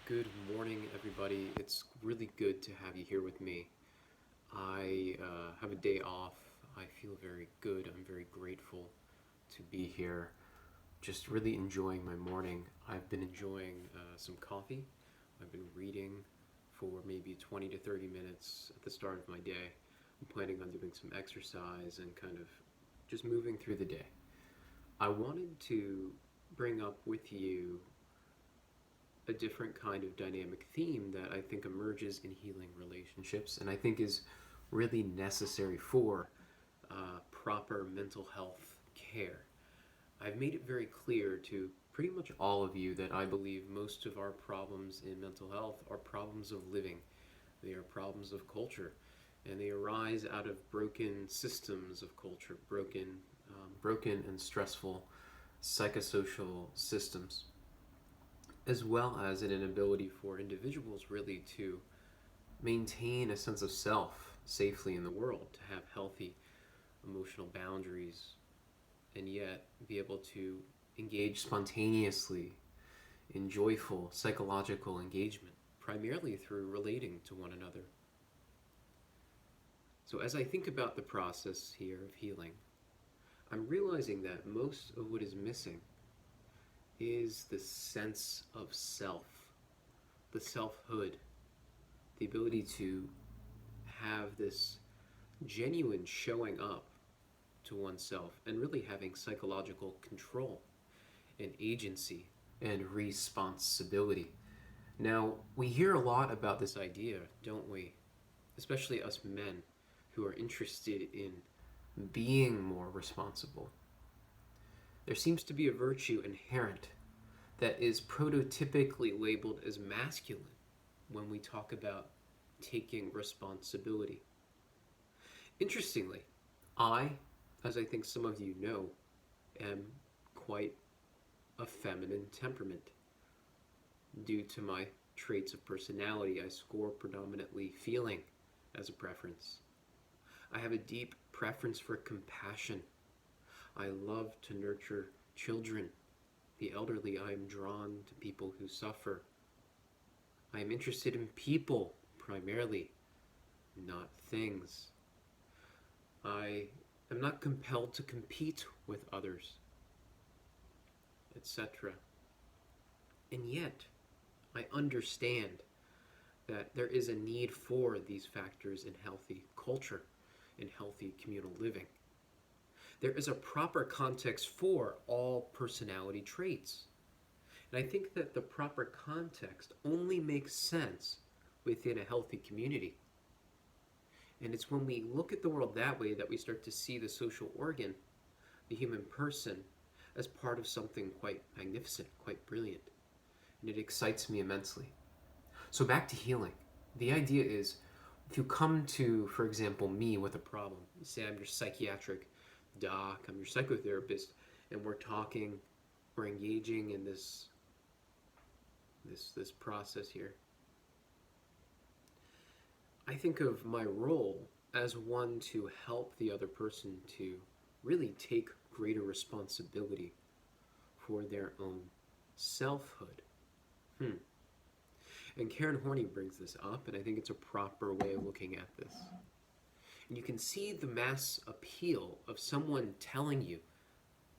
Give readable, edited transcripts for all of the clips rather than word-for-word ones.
Good morning, everybody. It's really good to have you here with me. I have a day off. I feel very good. I'm very grateful to be here. Just really enjoying my morning. I've been enjoying some coffee. I've been reading for maybe 20 to 30 minutes at the start of my day. I'm planning on doing some exercise and kind of just moving through the day. I wanted to bring up with you a different kind of dynamic theme that I think emerges in healing relationships and I think is really necessary for proper mental health care. I've made it very clear to pretty much all of you that I believe most of our problems in mental health are problems of living. They are problems of culture, and they arise out of broken systems of culture, broken and stressful psychosocial systems, as well as an inability for individuals really to maintain a sense of self safely in the world, to have healthy emotional boundaries, and yet be able to engage spontaneously in joyful psychological engagement, primarily through relating to one another. So, as I think about the process here of healing, I'm realizing that most of what is missing is the sense of self, the selfhood, the ability to have this genuine showing up to oneself and really having psychological control and agency and responsibility. Now, we hear a lot about this idea, don't we? Especially us men who are interested in being more responsible. There seems to be a virtue inherent that is prototypically labeled as masculine when we talk about taking responsibility. Interestingly, I, as I think some of you know, am quite a feminine temperament. Due to my traits of personality, I score predominantly feeling as a preference. I have a deep preference for compassion. I love to nurture children, the elderly. I am drawn to people who suffer. I am interested in people primarily, not things. I am not compelled to compete with others, etc. And yet, I understand that there is a need for these factors in healthy culture, in healthy communal living. There is a proper context for all personality traits. And I think that the proper context only makes sense within a healthy community. And it's when we look at the world that way that we start to see the social organ, the human person, as part of something quite magnificent, quite brilliant. And it excites me immensely. So back to healing. The idea is, if you come to, for example, me with a problem, say I'm your psychiatric doc, I'm your psychotherapist, and we're talking, we're engaging in this process here. I think of my role as one to help the other person to really take greater responsibility for their own selfhood. And Karen Horney brings this up, and I think it's a proper way of looking at this. And you can see the mass appeal of someone telling you,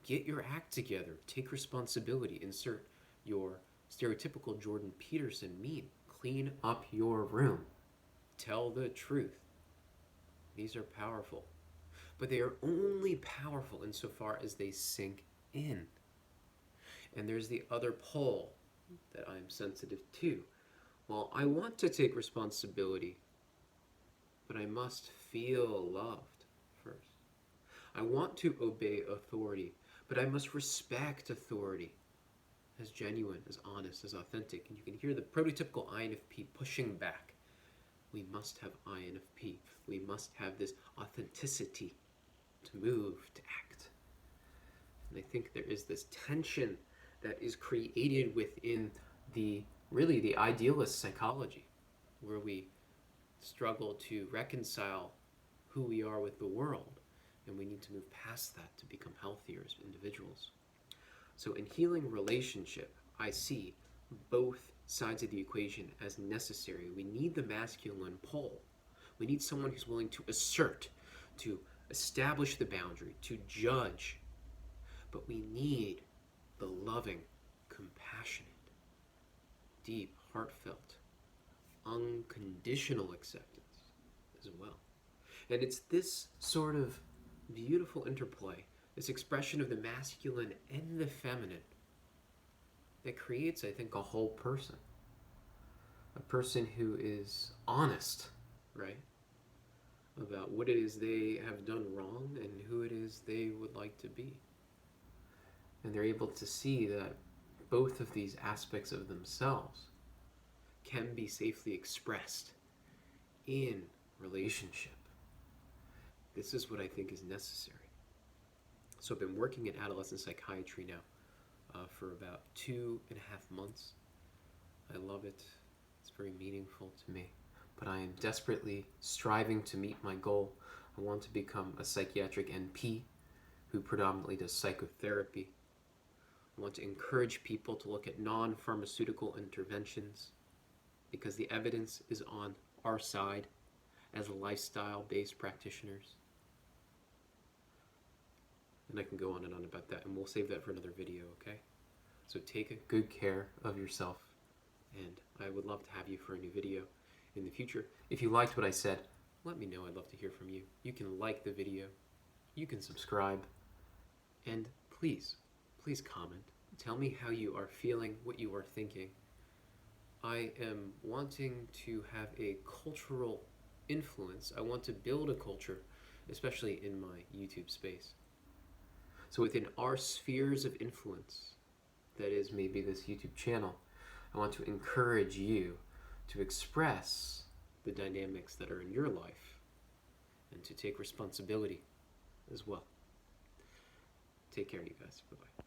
get your act together, take responsibility, insert your stereotypical Jordan Peterson meme, clean up your room, tell the truth. These are powerful. But they are only powerful insofar as they sink in. And there's the other pole that I'm sensitive to. Well, I want to take responsibility, but I must feel loved first. I want to obey authority, but I must respect authority as genuine, as honest, as authentic. And you can hear the prototypical INFP pushing back. We must have INFP. We must have this authenticity to move, to act. And I think there is this tension that is created within the idealist psychology, where we struggle to reconcile who we are with the world, and we need to move past that to become healthier as individuals. So in healing relationship, I see both sides of the equation as necessary. We need the masculine pole. We need someone who's willing to assert, to establish the boundary, to judge. But we need the loving, compassionate, deep, heartfelt, unconditional acceptance as well. And it's this sort of beautiful interplay, this expression of the masculine and the feminine, that creates, I think, a whole person. A person who is honest, right? About what it is they have done wrong and who it is they would like to be. And they're able to see that both of these aspects of themselves can be safely expressed in relationship. This is what I think is necessary. So I've been working in adolescent psychiatry now for about 2.5 months. I love it. It's very meaningful to me. But I am desperately striving to meet my goal. I want to become a psychiatric NP who predominantly does psychotherapy. I want to encourage people to look at non-pharmaceutical interventions because the evidence is on our side as lifestyle-based practitioners. And I can go on and on about that, and we'll save that for another video, okay? So take good care of yourself, and I would love to have you for a new video in the future. If you liked what I said, let me know. I'd love to hear from you. You can like the video, you can subscribe, and please comment. Tell me how you are feeling, what you are thinking. I am wanting to have a cultural influence. I want to build a culture, especially in my YouTube space. So within our spheres of influence, that is maybe this YouTube channel, I want to encourage you to express the dynamics that are in your life and to take responsibility as well. Take care, you guys. Bye-bye.